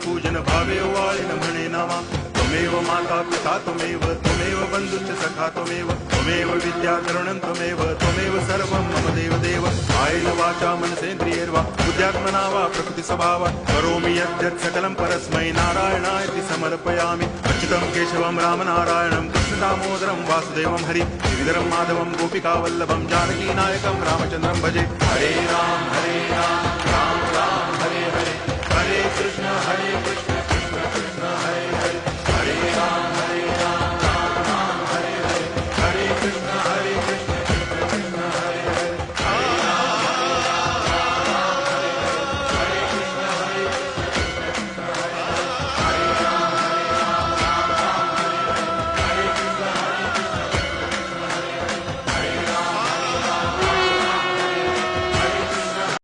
पूजन भावे वाळिन म्हणे नामा त्वमेव माता पिता त्वमेव बंधुश्च सखा त्वमेव विद्या तरुणं त्वमेव सर्वं मम देव कायेन वाचा मनसेन्द्रियैर्वा बुद्ध्यात्मना वा प्रकृति स्वभावात् करोमि यद्यत् सकलं परस्मै नारायणायति समर्पयामि अच्युतं केशवं रामनारायणं कृष्णदामोदरं वासुदेवं हरि गिरिधरं माधवं गोपिकावल्लभं जानकीनायकं रामचन्द्रं भजे हरे राम